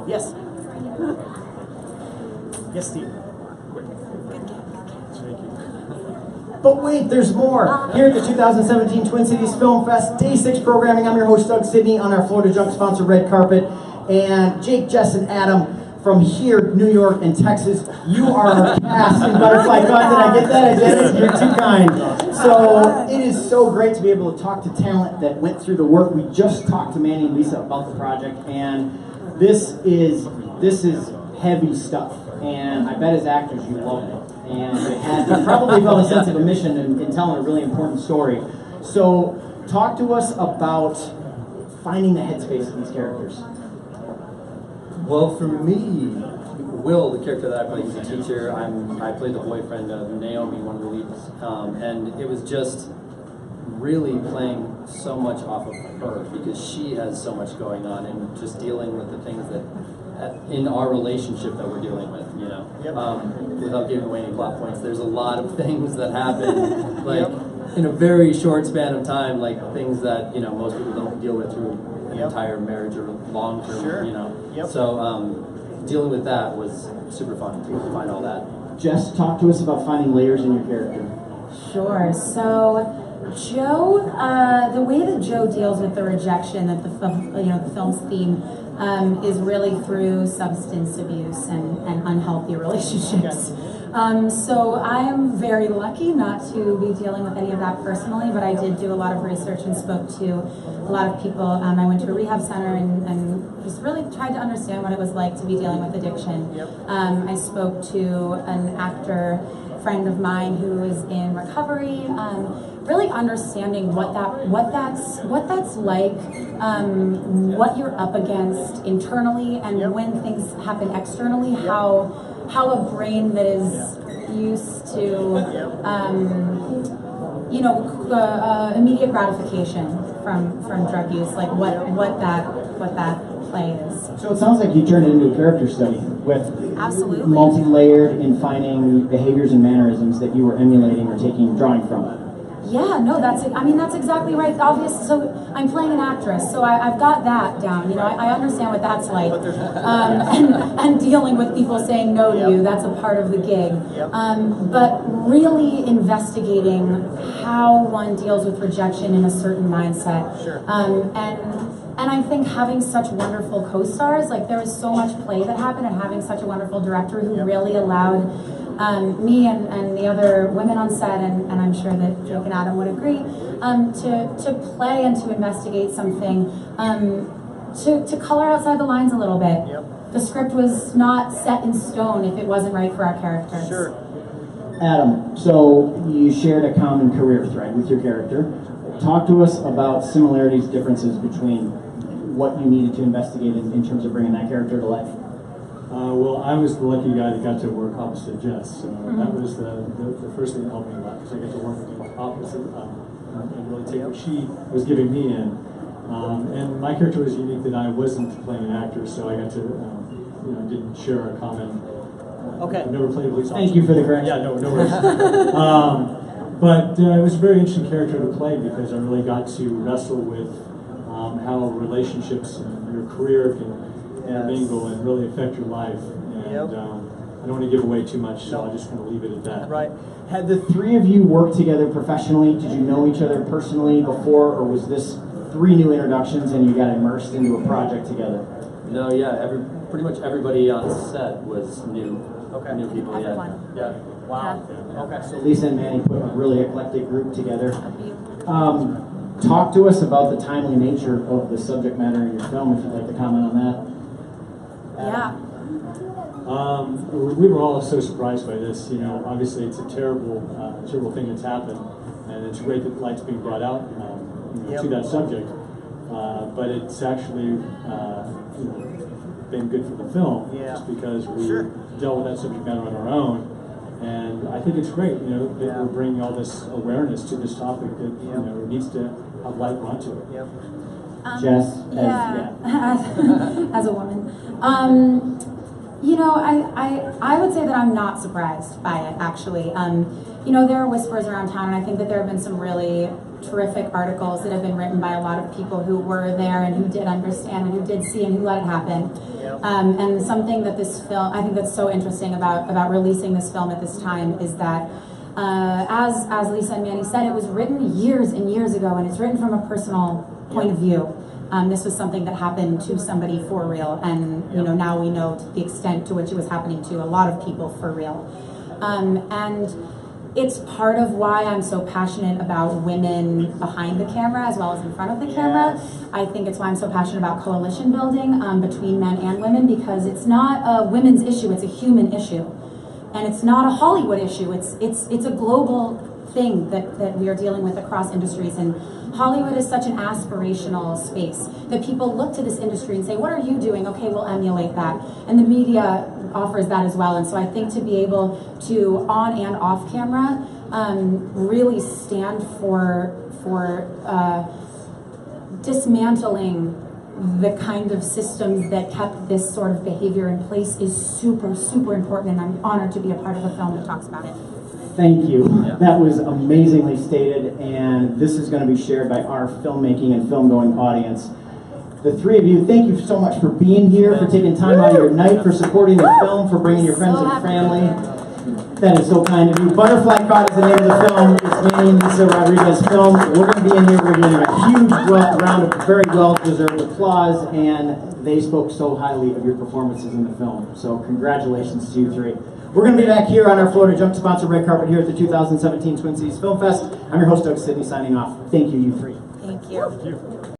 Yes. Yes, Steve. But wait, there's more. Here at the 2017 Twin Cities Film Fest, Day 6 programming. I'm your host, Doug Sidney, on our Florida Junk sponsor, Red Carpet. And Jake, Jess, and Adam from here, New York, and Texas, you are our cast in Butterfly Cut. Did I get that? I did. You're too kind. So it is so great to be able to talk to talent that went through the work. We just talked to Manny and Lisa about the project, and this is heavy stuff. And I bet as actors you loved it. And you probably felt a sense of a mission in telling a really important story. So talk to us about finding the headspace of these characters. Well, for me, Will, the character that I play, he's a teacher. I played the boyfriend of Naomi, one of the leads, and it was just really playing so much off of her because she has so much going on and just dealing with the things that in our relationship that we're dealing with, you know. Without giving away any plot points, there's a lot of things that happen, like in a very short span of time, like things that, you know, most people don't deal with through an entire marriage or long term, you know. So dealing with that was super fun to find all that. Jess, talk to us about finding layers in your character. Sure. So Joe, the way that Joe deals with the rejection that the film's theme is really through substance abuse and unhealthy relationships. So I am very lucky not to be dealing with any of that personally, but I did do a lot of research and spoke to a lot of people. I went to a rehab center and just really tried to understand what it was like to be dealing with addiction. I spoke to an actor friend of mine who is in recovery, really understanding what that's like, what you're up against internally, and when things happen externally, how a brain that is used to immediate gratification from drug use, like what that play is. So it sounds like you turned it into a character study with absolutely multi-layered in finding behaviors and mannerisms that you were emulating or drawing from. Yeah, no, that's exactly right. Obviously, so I'm playing an actress, so I've got that down. You know, I understand what that's like, and dealing with people saying no to you. That's a part of the gig. But really investigating how one deals with rejection in a certain mindset. And I think having such wonderful co-stars, like there was so much play that happened, and having such a wonderful director who really allowed me and the other women on set, and I'm sure that Jake and Adam would agree, to play and to investigate something, to color outside the lines a little bit. The script was not set in stone if it wasn't right for our characters. Adam, so you shared a common career thread with your character. Talk to us about similarities, differences between what you needed to investigate in terms of bringing that character to life. Well, I was the lucky guy that got to work opposite Jess, so that was the first thing that helped me a lot, because I got to work opposite and really take what she was giving me in. And my character was unique that I wasn't playing an actor, so I got to, didn't share a common. I've never played a police officer. Thank you for the correction. Yeah, no worries. But it was a very interesting character to play because I really got to wrestle with how relationships and your career can mingle and really affect your life. And I don't want to give away too much, so I just want to leave it at that. Right. Had the three of you worked together professionally? Did you know each other personally before, or was this 3 new introductions and you got immersed into a project together? No, pretty much everybody on set was new. New people. Wow. Okay. So Lisa and Manny put a really eclectic group together. Talk to us about the timely nature of the subject matter in your film, if you'd like to comment on that. We were all so surprised by this. You know, obviously it's a terrible thing that's happened, and it's great that light's being brought out to that subject. But it's actually been good for the film, just because we dealt with that subject matter on our own. And I think it's great, that we're bringing all this awareness to this topic that needs to have light brought to it. Jess, as a woman, I would say that I'm not surprised by it. Actually, there are whispers around town, and I think that there have been some really terrific articles that have been written by a lot of people who were there and who did understand and who did see and who let it happen. And something that this film, I think that's so interesting about releasing this film at this time is that as Lisa and Manny said, it was written years and years ago, and it's written from a personal point of view. This was something that happened to somebody for real, and you know, now we know the extent to which it was happening to a lot of people for real. And it's part of why I'm so passionate about women behind the camera as well as in front of the camera. I think it's why I'm so passionate about coalition building between men and women, because it's not a women's issue, it's a human issue. And it's not a Hollywood issue, it's a global thing that we are dealing with across industries. And Hollywood is such an aspirational space that people look to this industry and say, what are you doing? Okay, we'll emulate that. And the media offers that as well. And so I think to be able to, on and off camera, really stand for dismantling the kind of systems that kept this sort of behavior in place is super, super important. And I'm honored to be a part of a film that talks about it. Thank you. That was amazingly stated, and this is going to be shared by our filmmaking and film-going audience. The three of you, thank you so much for being here, for taking time out of your night, for supporting the film, for bringing your friends and family. That is so kind of you. Butterfly Crowd is the name of the film. It's Manny and Lisa Rodriguez film. We're going to be in here. We're giving a huge round of very well-deserved applause, and they spoke so highly of your performances in the film. So congratulations to you three. We're going to be back here on our Florida Junk sponsored red carpet here at the 2017 Twin Cities Film Fest. I'm your host, Doug Sidney, signing off. Thank you, you three. Thank you.